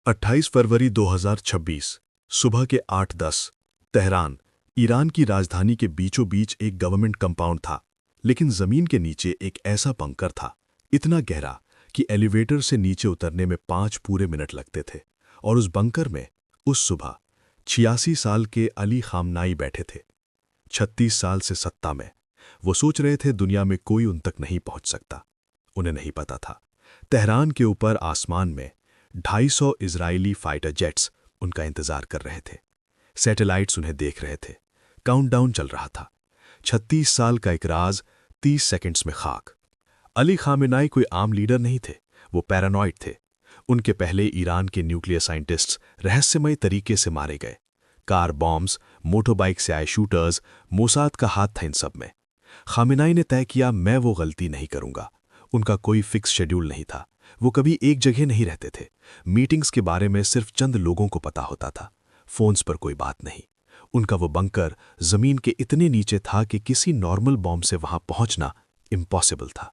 28 फरवरी 2026 सुबह के 8:10 Tehran, Iran की राजधानी के बीचों बीच एक गवर्नमेंट कंपाउंड था, लेकिन जमीन के नीचे एक ऐसा बंकर था, इतना गहरा कि एलिवेटर से नीचे उतरने में 5 पूरे मिनट लगते थे। और उस बंकर में उस सुबह 86 साल के अली खामनाई बैठे थे। 36 साल से सत्ता में वो सोच रहे थे दुनिया में कोई उन तक नहीं पहुंच सकता। उन्हें नहीं पता था तेहरान के ऊपर आसमान में 250 इजरायली फाइटर जेट्स उनका इंतजार कर रहे थे। सैटेलाइट्स उन्हें देख रहे थे। काउंटडाउन चल रहा था। 36 साल का एक राज 30 सेकंड्स में खाक। अली खामेनाई कोई आम लीडर नहीं थे, वो पैरानॉइड थे। उनके पहले ईरान के न्यूक्लियर साइंटिस्ट्स रहस्यमय तरीके से मारे गए। कार बॉम्ब्स, मोटरबाइक से आए शूटर्स, मोसाद का हाथ था इन सब में। खामेनाई ने तय किया, मैं वो गलती नहीं करूंगा। उनका कोई फिक्स शेड्यूल नहीं था। वो कभी एक जगह नहीं रहते थे। मीटिंग्स के बारे में सिर्फ चंद लोगों को पता होता था। फोन्स पर कोई बात नहीं। उनका वो बंकर जमीन के इतने नीचे था कि किसी नॉर्मल बॉम्ब से वहां पहुंचना इम्पॉसिबल था।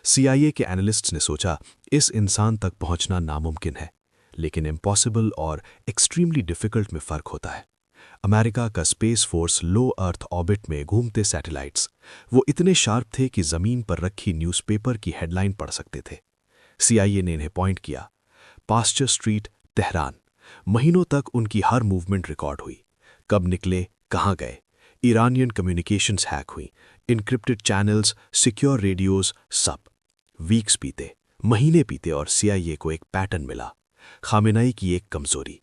CIA के एनालिस्ट्स ने सोचा, इस इंसान तक पहुंचना नामुमकिन है, लेकिन इम्पॉसिबल और एक्सट्रीमली डिफिकल्ट में फर्क होता है। अमेरिका का स्पेस फोर्स लो अर्थ ऑर्बिट में घूमते सैटेलाइट्स वो इतने शार्प थे कि जमीन पर रखी न्यूज़पेपर की हेडलाइन पढ़ सकते थे। CIA ने इन्हें पॉइंट किया। Pasteur street, Tehran. महीनों तक उनकी हर मूवमेंट रिकॉर्ड हुई। कब निकले, कहाँ गए। ईरानियन कम्युनिकेशंस हैक हुई, इनक्रिप्टेड चैनल्स, सिक्योर रेडियोज, सब। वीक्स बीते, महीने बीते और CIA को एक पैटर्न मिला। खामेनाई की एक कमजोरी।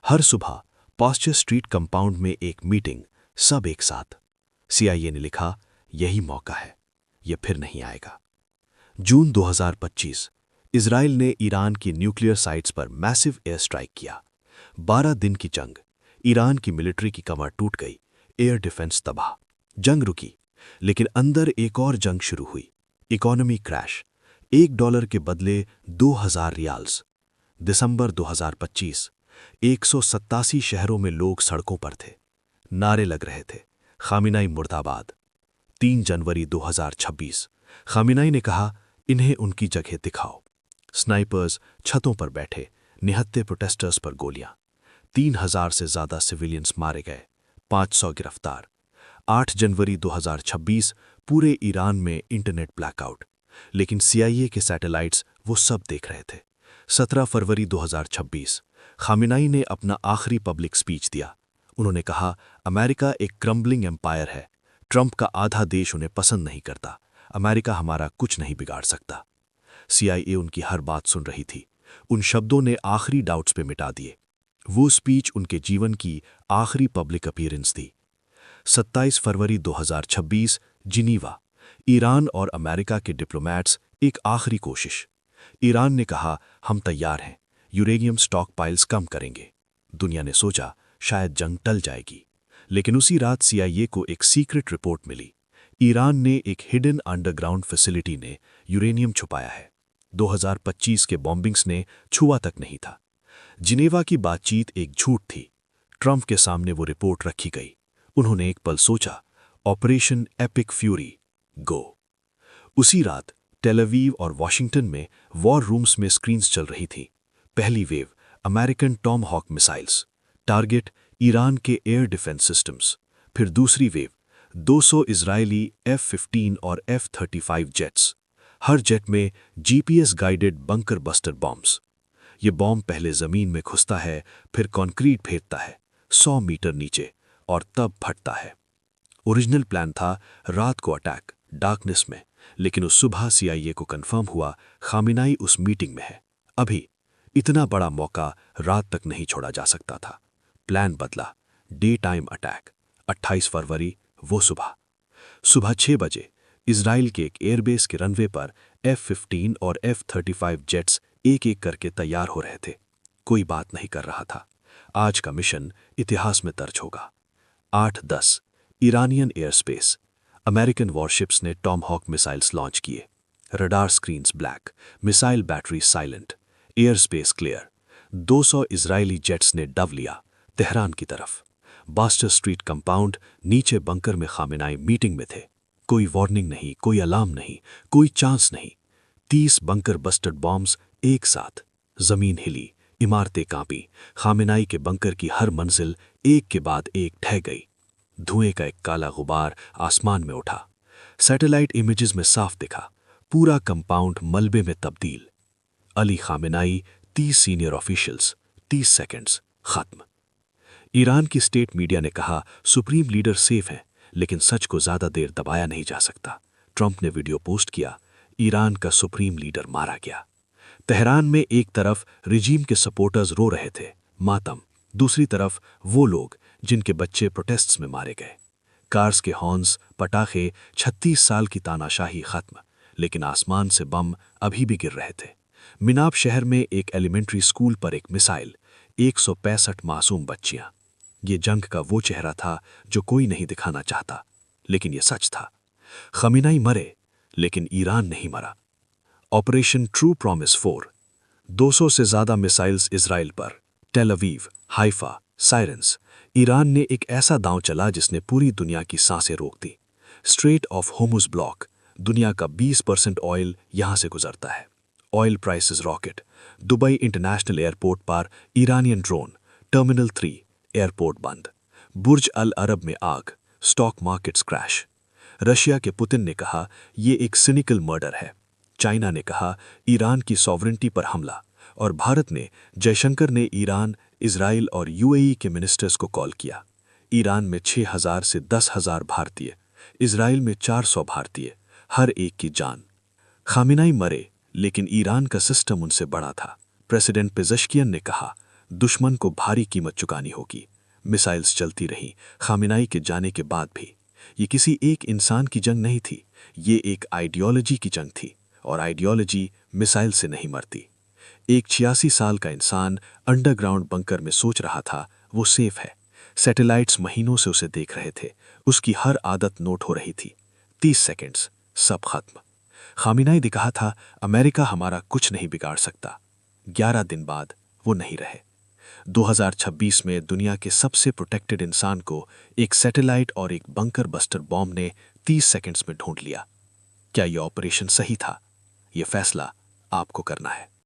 हर सुबह पास्चर स्ट्रीट कंपाउंड में एक मीटिंग, सब एक साथ। CIA ने लिखा, यही मौका है, यह फिर नहीं आएगा। जून 2025 इजराइल ने ईरान की न्यूक्लियर साइट्स पर मैसिव एयर स्ट्राइक किया। 12 दिन की जंग। ईरान की मिलिट्री की कमर टूट गई। एयर डिफेंस तबाह। जंग रुकी, लेकिन अंदर एक और जंग शुरू हुई। Economy crash. $1 के बदले 2000 रियाल्स। दिसंबर 2025 187 शहरों में लोग सड़कों पर थे। नारे लग रहे थे, खामेनाई मुर्दाबाद। 3 जनवरी 2026 खामेनाई ने कहा, इन्हें उनकी जगह दिखाओ। स्नाइपर्स छतों पर बैठे, निहत्थे प्रोटेस्टर्स पर गोलियां। 3000 से ज्यादा सिविलियंस मारे गए, 500 गिरफ्तार। 8 जनवरी 2026 पूरे ईरान में इंटरनेट ब्लैकआउट, लेकिन CIA के सैटेलाइट्स वो सब देख रहे थे। 17 फरवरी 2026 खामेनाई ने अपना आखिरी पब्लिक स्पीच दिया। उन्होंने कहा, अमेरिका एक क्रम्बलिंग एम्पायर है। ट्रंप का आधा देश उन्हें पसंद नहीं करता। अमेरिका हमारा कुछ नहीं बिगाड़ सकता। CIA उनकी हर बात सुन रही थी। उन शब्दों ने आखिरी डाउट्स पे मिटा दिए। वो स्पीच उनके जीवन की आखिरी पब्लिक अपीयरेंस थी। 27 फरवरी 2026 जिनीवा। ईरान और अमेरिका के डिप्लोमैट्स, एक आखिरी कोशिश। ईरान ने कहा, हम तैयार हैं, यूरेनियम स्टॉक पाइल्स कम करेंगे। दुनिया ने सोचा शायद जंग टल जाएगी, लेकिन उसी रात CIA को एक सीक्रेट रिपोर्ट मिली। ईरान ने एक हिडन अंडरग्राउंड फैसिलिटी ने यूरेनियम छुपाया है। 2025 के बॉम्बिंग्स ने छुआ तक नहीं था। जिनेवा की बातचीत एक झूठ थी। ट्रंप के सामने वो रिपोर्ट रखी गई। उन्होंने एक पल सोचा, ऑपरेशन एपिक फ्यूरी, गो। उसी रात टेल अवीव और वॉशिंगटन में वॉर रूम्स में स्क्रीन्स चल रही थी। पहली wave, American tomahawk missiles, target Iran के एयर डिफेंस सिस्टम्स। फिर दूसरी वेव, 200 इजरायली F-15 और F-35 जेट्स। हर जेट में GPS guided bunker buster bombs. ये बॉम्ब पहले जमीन में घुसता है, फिर कंक्रीट फेंकता है 100 मीटर नीचे, और तब फटता है। ओरिजिनल प्लान था रात को अटैक, डार्कनेस में, लेकिन उस सुबह CIA को कंफर्म हुआ, खामेनाई उस मीटिंग में है। अभी इतना बड़ा मौका रात तक नहीं छोड़ा जा सकता था। प्लान बदला, डे टाइम अटैक। 28 फरवरी वो सुबह 6 बजे इजराइल के एक एयरबेस के रनवे पर F-15 और F-35 जेट्स एक एक करके तैयार हो रहे थे। कोई बात नहीं कर रहा था। आज का मिशन इतिहास में दर्ज होगा। 8:10 Iranian air space. American warships ने टॉम हॉक मिसाइल्स लॉन्च किए। Radar screens black, missile battery silent, air space clear. 200 Israeli jets ने डव लिया तेहरान की तरफ। बास्टर स्ट्रीट कंपाउंड, नीचे बंकर में खामेनाई मीटिंग में थे। कोई वार्निंग नहीं, कोई अलार्म नहीं, कोई चांस नहीं। 30 बंकर बस्टर्ड बॉम्ब्स एक साथ। जमीन हिली, इमारतें कांपी, खामेनाई के बंकर की हर मंजिल एक के बाद एक ढह गई। धुएं का एक काला गुबार आसमान में उठा। सैटेलाइट इमेजेस में साफ दिखा, पूरा कंपाउंड मलबे में तब्दील। अली खामेनाई, 30 सीनियर ऑफिशियल्स, 30 सेकंड्स, खत्म। ईरान की स्टेट मीडिया ने कहा सुप्रीम लीडर सेफ हैं, लेकिन सच को ज्यादा देर दबाया नहीं जा सकता। ट्रंप ने वीडियो पोस्ट किया, ईरान का सुप्रीम लीडर मारा गया। तेहरान में एक तरफ रिजीम के सपोर्टर्स रो रहे थे, मातम, दूसरी तरफ वो लोग जिनके बच्चे प्रोटेस्ट्स में मारे गए। कार्स के हॉर्न्स, पटाखे, 36 साल की तानाशाही खत्म, लेकिन आसमान से बम अभी भी गिर रहे थे। मिनाब शहर में एक एलिमेंट्री स्कूल पर एक मिसाइल, 165 मासूम बच्चियां। ये जंग का वो चेहरा था जो कोई नहीं दिखाना चाहता, लेकिन ये सच था। खमीनाई मरे, लेकिन ईरान नहीं मरा। ऑपरेशन ट्रू प्रॉमिस 4, 200 से ज्यादा मिसाइल्स इजराइल पर, Tel Aviv, Haifa, sirens. Iran ने एक ऐसा दांव चला जिसने पूरी दुनिया की सांसें रोक दी। स्ट्रेट ऑफ होर्मुज ब्लॉक, दुनिया का 20% ऑयल यहां से गुजरता है। Oil prices rocket. Dubai international airport पर ईरानियन ड्रोन। टर्मिनल 3, एयरपोर्ट बंद। बुर्ज अल अरब में आग, स्टॉक मार्केट्स क्रैश। रशिया के पुतिन ने कहा ये एक सिनिकल मर्डर है। चाइना ने कहा ईरान की सॉवरेंटी पर हमला। और भारत ने, जयशंकर ने ईरान, इजराइल और यूएई के मिनिस्टर्स को कॉल किया। ईरान में 6,000 से 10,000 भारतीय, इजराइल में 400 भारतीय, हर एक की जान। खामेनाई मरे, लेकिन ईरान का सिस्टम उनसे बड़ा था। प्रेसिडेंट पेज़ेश्कियन ने कहा दुश्मन को भारी कीमत चुकानी होगी। मिसाइल्स चलती रहीं खामेनाई के जाने के बाद भी। ये किसी एक इंसान की जंग नहीं थी, ये एक आइडियोलॉजी की जंग थी, और आइडियोलॉजी मिसाइल से नहीं मरती। एक 86 साल का इंसान अंडरग्राउंड बंकर में सोच रहा था वो सेफ है। सैटेलाइट्स महीनों से उसे देख रहे थे, उसकी हर आदत नोट हो रही थी। 30 सेकंड्स, सब खत्म। खामेनाई ने कहा था अमेरिका हमारा कुछ नहीं बिगाड़ सकता। 11 दिन बाद वो नहीं रहे। 2026 में दुनिया के सबसे प्रोटेक्टेड इंसान को एक सैटेलाइट और एक बंकर बस्टर बॉम्ब ने 30 सेकंड्स में ढूंढ लिया। क्या यह ऑपरेशन सही था? यह फैसला आपको करना है।